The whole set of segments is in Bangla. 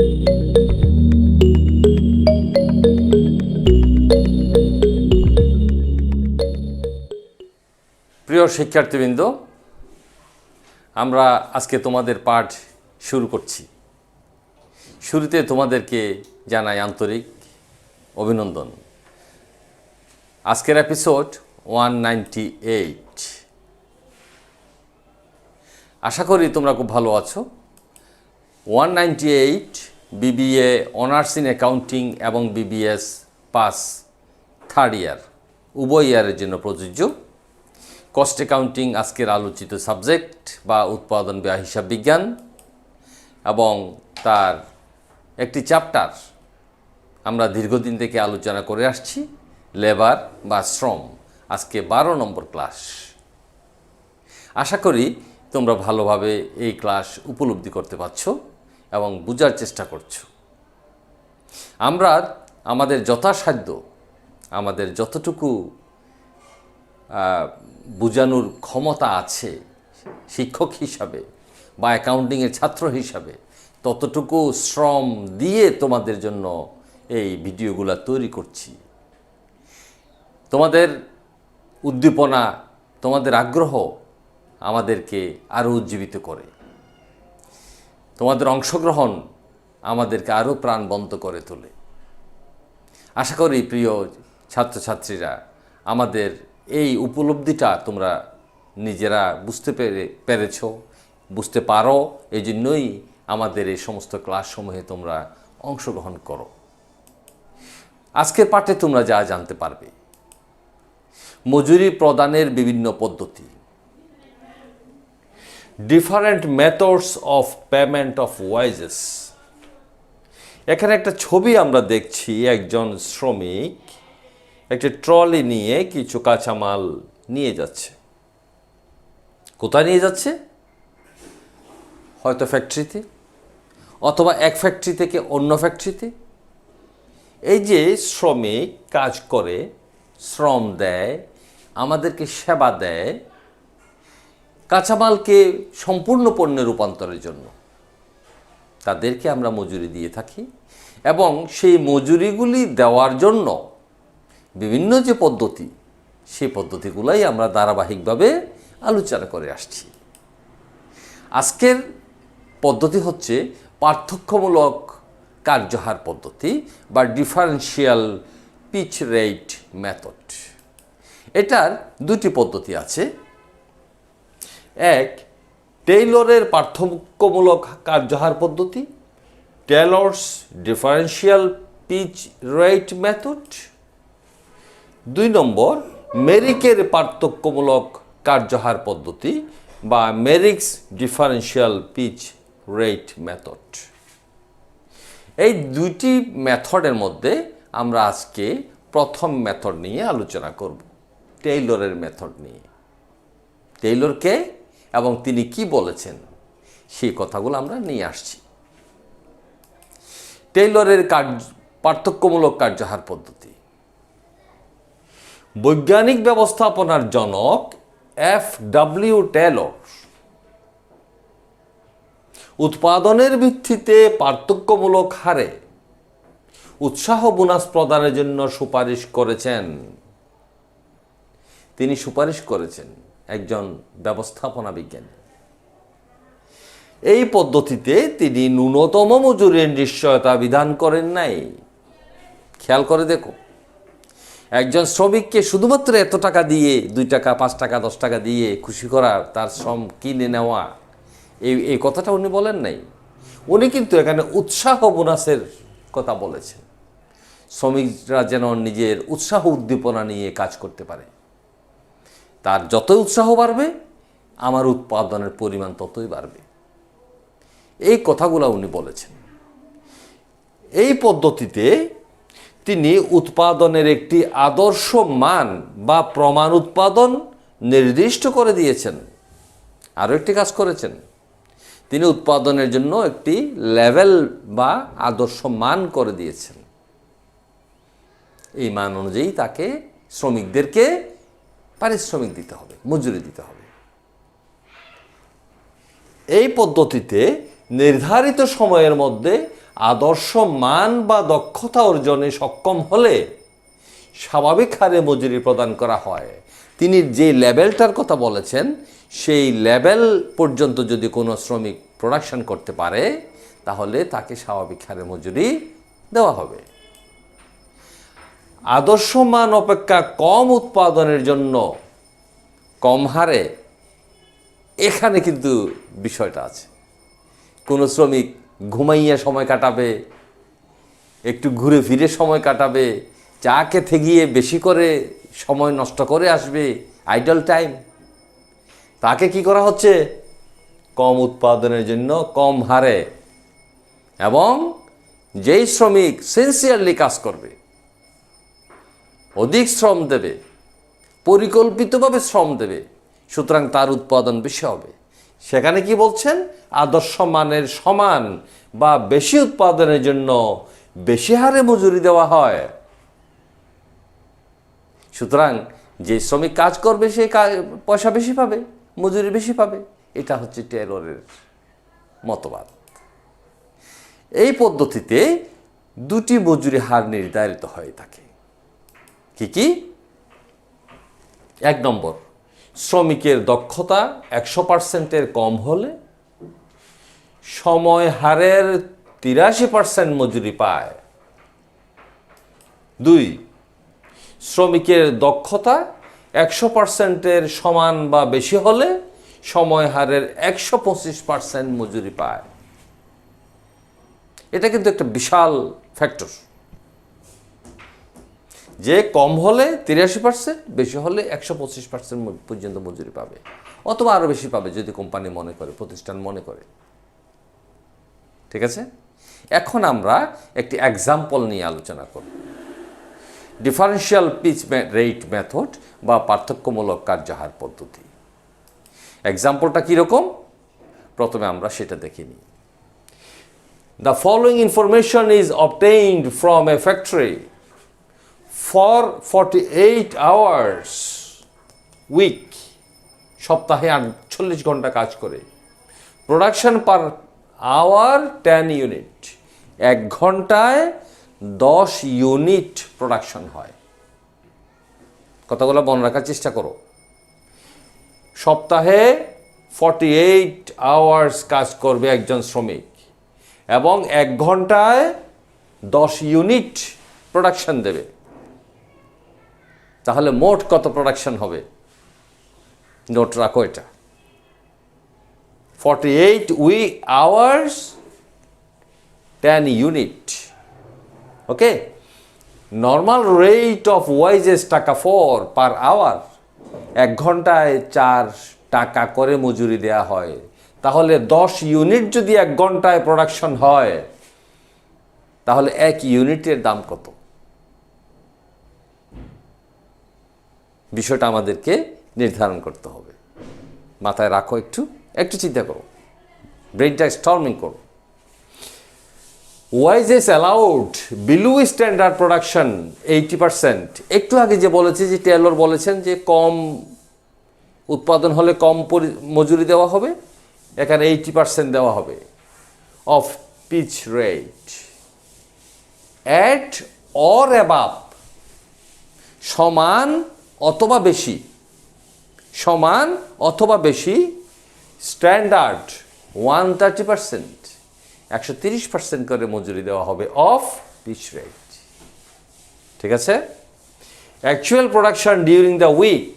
প্রিয় শিক্ষার্থীবৃন্দ, আমরা আজকে তোমাদের পাঠ শুরু করছি। শুরুতে তোমাদেরকে জানাই আন্তরিক অভিনন্দন। আজকের এপিসোড 198। আশা করি তোমরা খুব ভালো আছো। 198 বিবিএ অনার্স ইন অ্যাকাউন্টিং এবং বিবিএস পাস থার্ড ইয়ার উভয় ইয়ারের জন্য প্রযোজ্য। কস্ট অ্যাকাউন্টিং আজকের আলোচিত সাবজেক্ট বা উৎপাদন ব্যয় হিসাব বিজ্ঞান, এবং তার একটি চ্যাপ্টার আমরা দীর্ঘদিন থেকে আলোচনা করে আসছি, লেবার বা শ্রম। আজকে 12 নম্বর ক্লাস। আশা করি তোমরা ভালোভাবে এই ক্লাস উপলব্ধি করতে পারছো এবং বোঝার চেষ্টা করছো। আমরা আমাদের যথাসাধ্য, আমাদের যতটুকু বোঝানোর ক্ষমতা আছে শিক্ষক হিসাবে বা অ্যাকাউন্টিংয়ের ছাত্র হিসাবে, ততটুকু শ্রম দিয়ে তোমাদের জন্য এই ভিডিওগুলো তৈরি করছি। তোমাদের উদ্দীপনা, তোমাদের আগ্রহ আমাদেরকে আরও উজ্জীবিত করে। তোমাদের অংশগ্রহণ আমাদেরকে আরও প্রাণবন্ত করে তোলে। আশা করি প্রিয় ছাত্রছাত্রীরা, আমাদের এই উপলব্ধিটা তোমরা নিজেরা বুঝতে পেরেছ, বুঝতে পারো। এই জন্যই আমাদের এই সমস্ত ক্লাসসমূহে তোমরা অংশগ্রহণ করো। আজকের পাঠে তোমরা যা জানতে পারবে: মজুরি প্রদানের বিভিন্ন পদ্ধতি, different methods of payment of wages. এখানে একটা ছবি আমরা দেখছি, একজন শ্রমিক একটা ট্রলি নিয়ে কিছু কাঁচামাল নিয়ে যাচ্ছে। কোথায় নিয়ে যাচ্ছে? হয়তো ফ্যাক্টরিতে, অথবা এক ফ্যাক্টরি থেকে অন্য ফ্যাক্টরিতে। এই যে শ্রমিক কাজ করে, শ্রম দেয়, আমাদেরকে সেবা দেয় কাঁচামালকে সম্পূর্ণ পণ্যে রূপান্তরের জন্য, তাদেরকে আমরা মজুরি দিয়ে থাকি। এবং সেই মজুরিগুলি দেওয়ার জন্য বিভিন্ন যে পদ্ধতি, সেই পদ্ধতিগুলোই আমরা ধারাবাহিকভাবে আলোচনা করে আসছি। আজকের পদ্ধতি হচ্ছে পার্থক্যমূলক কার্যহার পদ্ধতি বা ডিফারেন্সিয়াল পিচ রেট মেথড। এটার দুটি পদ্ধতি আছে। এক, টেইলরের পার্থক্যমূলক কার্যহার পদ্ধতি, Taylor's differential pitch rate method. 2 নম্বর, মেরিকের পার্থক্যমূলক কার্যহার পদ্ধতি বা মেরিক্স ডিফারেন্সিয়াল পিচ রেট মেথড। এই দুটি মেথডের মধ্যে আমরা আজকে প্রথম মেথড নিয়ে আলোচনা করব, টেইলরের মেথড নিয়ে। টেইলর কে এবং তিনি কি বলেছেন সেই কথাগুলো আমরা নিয়ে আসছি। টেইলরের পার্থক্যমূলক কার্যহার পদ্ধতি। বৈজ্ঞানিক ব্যবস্থাপনার জনক F.W. টেইলর উৎপাদনের ভিত্তিতে পার্থক্যমূলক হারে উৎসাহ বোনাস প্রদানের জন্য সুপারিশ করেছেন। তিনি সুপারিশ করেছেন, একজন ব্যবস্থাপনা বিজ্ঞানী। এই পদ্ধতিতে তিনি ন্যূনতম মজুরির নিশ্চয়তা বিধান করেন নাই। খেয়াল করে দেখো, একজন শ্রমিককে শুধুমাত্র এত টাকা দিয়ে, 2 টাকা 5 টাকা 10 টাকা দিয়ে খুশি করা, তার শ্রম কিনে নেওয়া, এই কথাটা উনি বলেন নাই। উনি কিন্তু এখানে উৎসাহ বোনাসের কথা বলেছেন। শ্রমিকরা যেন নিজের উৎসাহ উদ্দীপনা নিয়ে কাজ করতে পারে। তার যতই উৎসাহ বাড়বে, আমার উৎপাদনের পরিমাণ ততই বাড়বে। এই কথাগুলো উনি বলেছেন। এই পদ্ধতিতে তিনি উৎপাদনের একটি আদর্শ মান বা প্রমাণ উৎপাদন নির্দিষ্ট করে দিয়েছেন। আরও একটি কাজ করেছেন, তিনি উৎপাদনের জন্য একটি লেভেল বা আদর্শ মান করে দিয়েছেন। এই মান অনুযায়ী তাকে শ্রমিকদেরকে পারিশ্রমিক দিতে হবে, মজুরি দিতে হবে। এই পদ্ধতিতে নির্ধারিত সময়ের মধ্যে আদর্শ মান বা দক্ষতা অর্জনে সক্ষম হলে স্বাভাবিক হারে মজুরি প্রদান করা হয়। তিনি যে লেভেলটার কথা বলেছেন সেই লেভেল পর্যন্ত যদি কোনো শ্রমিক প্রোডাকশন করতে পারে তাহলে তাকে স্বাভাবিক হারে মজুরি দেওয়া হবে। আদর্শ মান অপেক্ষা কম উৎপাদনের জন্য কম হারে, এখানে কিন্তু বিষয়টা আছে। কোনো শ্রমিক ঘুমাইয়া সময় কাটাবে, একটু ঘুরে ফিরে সময় কাটাবে, চা খেতে গিয়ে বেশি করে সময় নষ্ট করে আসবে, আইডল টাইম, তাকে কি করা হচ্ছে? কম উৎপাদনের জন্য কম হারে, এবং যেই শ্রমিক সিনসিয়ারলি কাজ করবে, অধিক শ্রম দেবে, পরিকল্পিতভাবে শ্রম দেবে, সুতরাং তার উৎপাদন বেশি হবে। সেখানে কি বলছেন? আদর্শ মানের সমান বা বেশি উৎপাদনের জন্য বেশি হারে মজুরি দেওয়া হয়। সুতরাং যে শ্রমিক কাজ করবে সে পয়সা বেশি পাবে, মজুরি বেশি পাবে। এটা হচ্ছে টেলরের মতবাদ। এই পদ্ধতিতে দুটি মজুরি হার নির্ধারিত হয়ে থাকে। কি কি? 1 নম্বর, শ্রমিকের দক্ষতা 100%-এর কম হলে সময় হারের 83% মজুরি পায়। 2, শ্রমিকের দক্ষতা 100%-এর সমান বা বেশি হলে সময় হারের 125% মজুরি পায়। এটা কিন্তু একটা বিশাল ফ্যাক্টর, যে কম হলে 83%, বেশি হলে 125% পর্যন্ত মজুরি পাবে, অথবা আরও বেশি পাবে যদি কোম্পানি মনে করে, প্রতিষ্ঠান মনে করে। ঠিক আছে? এখন আমরা একটি এক্সাম্পল নিয়ে আলোচনা করব। ডিফারেন্সিয়াল পিচ রেট মেথড বা পার্থক্যমূলক কার্যহার পদ্ধতি। এক্সাম্পলটা কীরকম? প্রথমে আমরা সেটা দেখে নিই। The following information is obtained from a factory for 48 hours week, সপ্তাহে 48 ঘন্টা কাজ করে। প্রোডাকশন পার আওয়ার 10 ইউনিট, 1 ঘন্টায় 10 ইউনিট প্রোডাকশন হয়। কথাগুলো মনে রাখার চেষ্টা করো। সপ্তাহে 48 আওয়ার্স কাজ করবে একজন শ্রমিক, এবং 1 ঘন্টায় 10 ইউনিট প্রোডাকশন দেবে। তাহলে মোট কত প্রোডাকশন হবে? নোট রাখো এটা। 48 hours 10 unit. Okay? Normal rate of wages টাকা 4 পার আওয়ার। 1 ঘন্টায় 4 টাকা করে মজুরি দেয়া হয়। তাহলে 10 ইউনিট যদি 1 ঘন্টায় প্রোডাকশন হয়, তাহলে 1 ইউনিটের দাম কত? বিষয়টা আমাদেরকে নির্ধারণ করতে হবে। মাথায় রাখো, একটু চিন্তা করো, ব্রেইনটা স্টর্মিং করো। Wages allowed below standard production 80%। একটু আগে যে বলেছে, যে টেলর বলেছেন যে কম উৎপাদন হলে কম মজুরি দেওয়া হবে, এখানে 80% দেওয়া হবে of piece rate at or above, সমান অথবা বেশি, সমান অথবা বেশি, স্ট্যান্ডার্ড 130%, 130% করে মজুরি দেওয়া হবে অফ পিচ রেট। ঠিক আছে? Actual production during the week,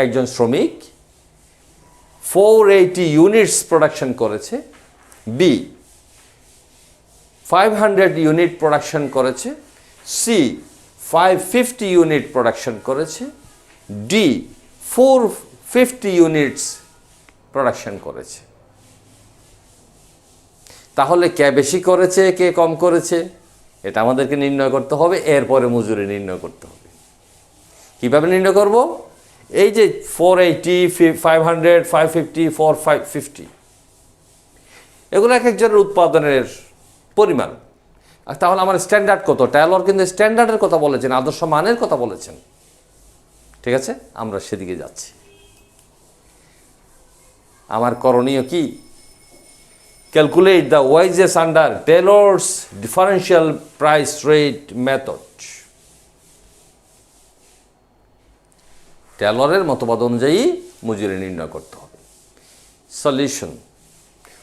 একজন শ্রমিক 480 ইউনিটস প্রোডাকশন করেছে, বি 500 ইউনিট প্রোডাকশন করেছে, সি 550 ইউনিট প্রোডাকশন করেছে, ডি 450 ইউনিটস প্রোডাকশন করেছে। তাহলে কে বেশি করেছে, কে কম করেছে, এটা আমাদেরকে নির্ণয় করতে হবে। এরপরে মজুরি নির্ণয় করতে হবে। কীভাবে নির্ণয় করব? এই যে 480, 500, 550, 450, এগুলো এক একজনের উৎপাদনের পরিমাণ। আর তাহলে আমার স্ট্যান্ডার্ড কত? টেলর কিন্তু স্ট্যান্ডার্ডের কথা বলেছেন, আদর্শ মানের কথা বলেছেন। ঠিক আছে? আমরা সেদিকে যাচ্ছি। আমার করণীয় কি? Calculate the wages under Taylor's differential price rate method. টেলরের মতবাদ অনুযায়ী মজুরি নির্ণয় করতে হবে। সলিউশন,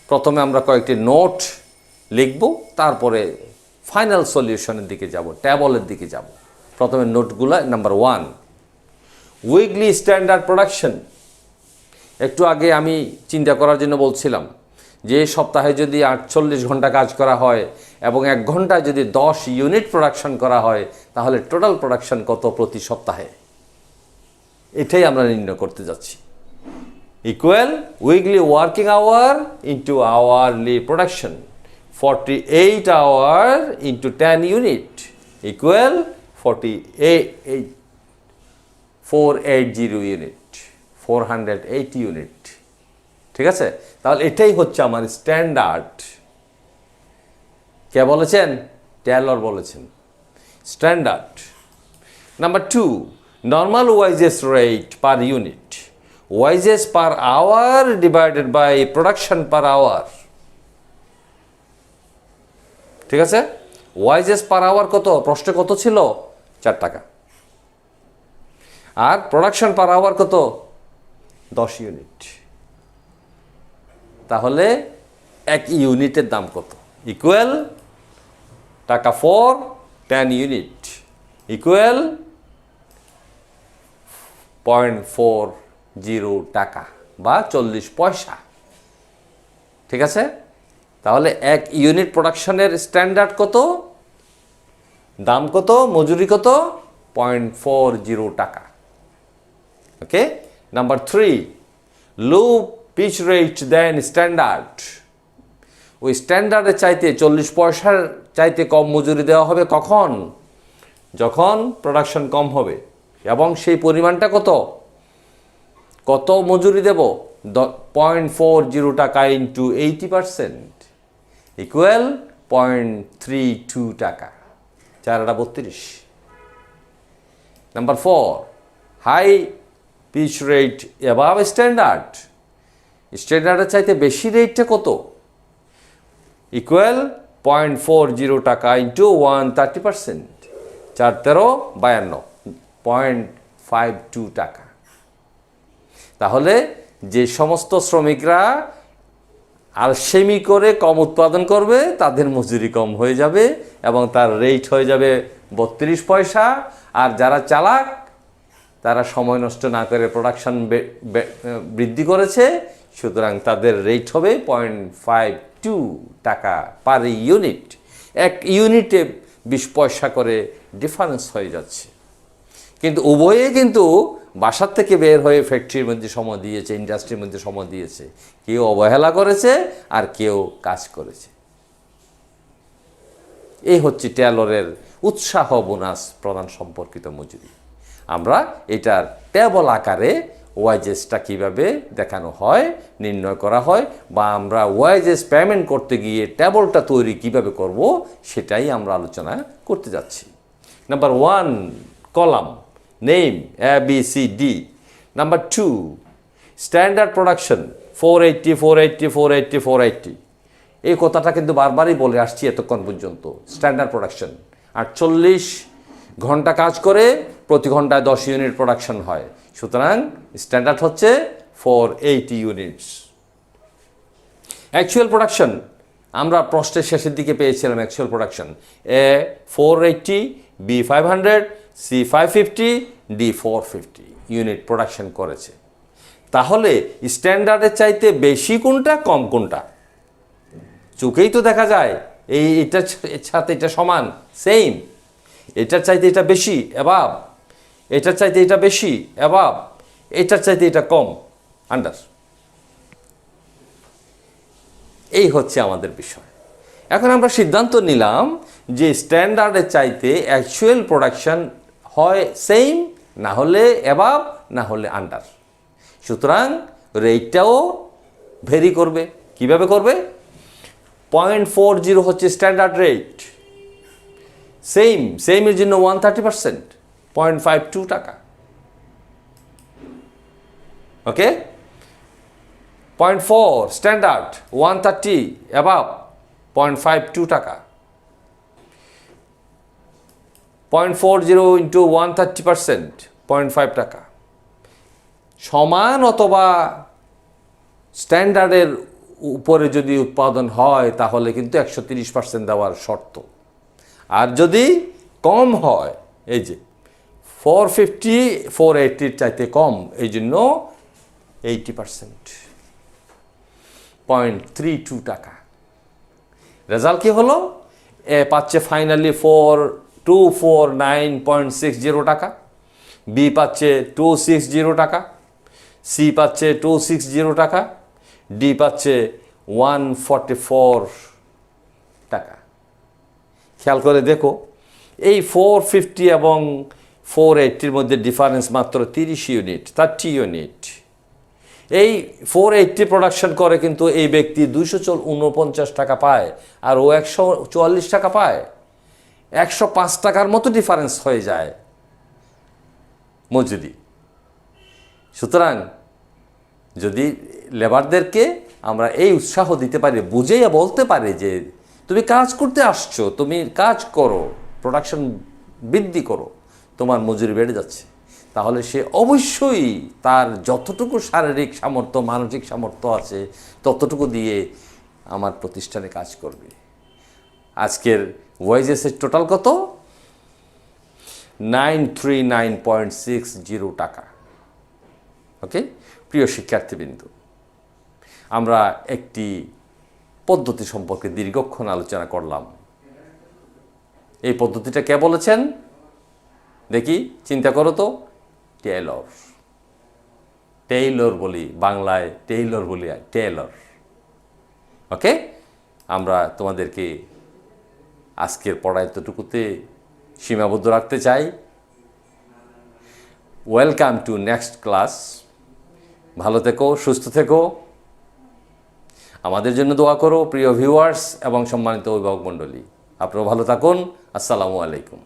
প্রথমে আমরা কয়েকটি নোট লিখব, তারপরে ফাইনাল সলিউশনের দিকে যাব, টেবলের দিকে যাব। প্রথমে নোটগুলো। Number 1, weekly standard production. একটু আগে আমি চিন্তা করার জন্য বলছিলাম যে সপ্তাহে যদি 48 ঘন্টা কাজ করা হয় এবং 1 ঘন্টায় যদি 10 ইউনিট প্রোডাকশন করা হয়, তাহলে টোটাল প্রোডাকশন কত প্রতি সপ্তাহে, এটাই আমরা নির্ণয় করতে যাচ্ছি। Equal weekly working hour into hourly production, 48 hour into 10 unit equal 480 unit, 480 unit. ঠিক আছে, তাহলে এটাই হচ্ছে আমার স্ট্যান্ডার্ড। কে বলেছেন? টেলর বলেছেন standard. Number 2, normal wages rate per unit, wages per hour divided by production per hour. ঠিক আছে, ওয়াইজেস পার আওয়ার কত? প্রশ্নে কত ছিল? 4 টাকা। আর প্রোডাকশন পার আওয়ার কত? 10 ইউনিট। তাহলে 1 ইউনিটের দাম কত? ইকুয়াল টাকা ফর 10 ইউনিট ইকুয়াল 0.40 টাকা বা 40 পয়সা। ঠিক আছে, তাহলে 1 ইউনিট প্রোডাকশনের স্ট্যান্ডার্ড কত, দাম কত, মজুরি কত? 0.40 টাকা। ওকে। নাম্বার 3, লো পিচ রেট দেন স্ট্যান্ডার্ড। ওই স্ট্যান্ডার্ডের চাইতে 40 পয়সার চাইতে কম মজুরি দেওয়া হবে কখন? যখন প্রোডাকশন কম হবে। এবং সেই পরিমাণটা কত? কত মজুরি দেব? 0.40 টাকা ইন্টু 80% ইকুয়াল 0.32 টাকা, 4/32। Number 4, high pitch rate above standard. স্ট্যান্ডার্ডের চাইতে বেশি রেটটা কত? ইকুয়াল 0.40 টাকা ইন্টু 130%, 4×13=52, 0.52 টাকা। তাহলে যে সমস্ত শ্রমিকরা আলসেমি করে কম উৎপাদন করবে, তাদের মজুরি কম হয়ে যাবে এবং তার রেট হয়ে যাবে 32 পয়সা। আর যারা চালাক, তারা সময় নষ্ট না করে প্রোডাকশন বৃদ্ধি করেছে, সুতরাং তাদের রেট হবে 0.52 টাকা পার ইউনিট। 1 ইউনিটে 20 পয়সা করে ডিফারেন্স হয়ে যাচ্ছে। কিন্তু উভয়ে কিন্তু বাসার থেকে বের হয়ে ফ্যাক্টরির মধ্যে সময় দিয়েছে, ইন্ডাস্ট্রির মধ্যে সময় দিয়েছে। কেউ অবহেলা করেছে আর কেউ কাজ করেছে। এই হচ্ছে টেলরের উৎসাহ বোনাস প্রদান সম্পর্কিত মজুরি। আমরা এটার টেবল আকারে ওয়াইজেসটা কিভাবে দেখানো হয়, নির্ণয় করা হয়, বা আমরা ওয়াইজেস পেমেন্ট করতে গিয়ে টেবলটা তৈরি কিভাবে করব, সেটাই আমরা আলোচনা করতে যাচ্ছি। Number 1, column name ABCD। Number 2, standard production 480, 480, 480, 480। এই কথাটা কিন্তু বারবারই বলে আসছি এতক্ষণ পর্যন্ত। স্ট্যান্ডার্ড প্রোডাকশন 48 ঘন্টা কাজ করে প্রতি ঘন্টায় 10 ইউনিট প্রোডাকশন হয়, সুতরাং স্ট্যান্ডার্ড হচ্ছে 480 ইউনিটস। অ্যাকচুয়াল প্রোডাকশন আমরা প্রশ্নের শেষের দিকে পেয়েছিলাম। Actual production A 480, B 500, C 550, D 450 unit production করেছে। তাহলে স্ট্যান্ডার্ডের চাইতে বেশি কোনটা, কম কোনটা? চোখেই তো দেখা যায়। এটার সাথে এটা সমান, সেম। এটার চাইতে এটা বেশি, অ্যাবাভ। এটার চাইতে এটা বেশি, অ্যাবাভ। এটার চাইতে এটা কম, আন্ডার। এই হচ্ছে আমাদের বিষয়। এখন আমরা সিদ্ধান্ত নিলাম যে স্ট্যান্ডার্ডের চাইতে অ্যাকচুয়াল প্রোডাকশন হয় সেম, না হলে অ্যাবাভ, না হলে আন্ডার। সুতরাং রেটটাও ভেরি করবে। কিভাবে করবে? 0.40 হচ্ছে স্ট্যান্ডার্ড রেট, সেমের জন্য 130%, 0.52 টাকা। ওকে, 0.4 স্ট্যান্ডার্ড 130 অ্যাবাভ 0.52 টাকা, 0.40 ইন্টু 130% 0.5 টাকা। সমান অথবা স্ট্যান্ডার্ডের উপরে যদি উৎপাদন হয় তাহলে কিন্তু 130% দেওয়ার শর্ত। আর যদি কম হয়, এই যে 450 480 চাইতে কম, এই জন্য 80% 0.32 টাকা। রেজাল্ট কি হলো? এ পাচ্ছে ফাইনালি 4249.60 টাকা, বি পাচ্ছে 260 টাকা, সি পাচ্ছে 260 টাকা, ডি পাচ্ছে 144 টাকা। খেয়াল করে দেখো, এই 450 এবং 480-র মধ্যে ডিফারেন্স মাত্র 30 ইউনিট, 30 ইউনিট। এই 480 প্রোডাকশন করে কিন্তু এই ব্যক্তি 249 টাকা পায়, আর ও 144 টাকা পায়। 105 টাকার মতো ডিফারেন্স হয়ে যায় মজুরি। সুতরাং যদি লেবারদেরকে আমরা এই উৎসাহ দিতে পারি, বুঝেই বলতে পারি যে তুমি কাজ করতে আসছো, তুমি কাজ করো, প্রোডাকশন বৃদ্ধি করো, তোমার মজুরি বেড়ে যাচ্ছে, তাহলে সে অবশ্যই তার যতটুকু শারীরিক সামর্থ্য, মানসিক সামর্থ্য আছে ততটুকু দিয়ে আমার প্রতিষ্ঠানে কাজ করবে। আজকের ওয়েজেসের টোটাল কত? 939.60 টাকা। ওকে, প্রিয় শিক্ষার্থীবৃন্দ, আমরা একটি পদ্ধতি সম্পর্কে দীর্ঘক্ষণ আলোচনা করলাম। এই পদ্ধতিটা কে বলেছেন দেখি, চিন্তা করো তো। টেইলর। টেইলর বলি বাংলায়, টেইলর বলি টেইলর। ওকে, আমরা তোমাদেরকে আজকের পড়া এতটুকুতে সীমাবদ্ধ রাখতে চাই। Welcome to next class. ভালো থেকো, সুস্থ থেকো, আমাদের জন্য দোয়া করো প্রিয় ভিউয়ার্স এবং সম্মানিত অভিভাবক মণ্ডলী। আপনারা ভালো থাকুন। আসসালামু আলাইকুম।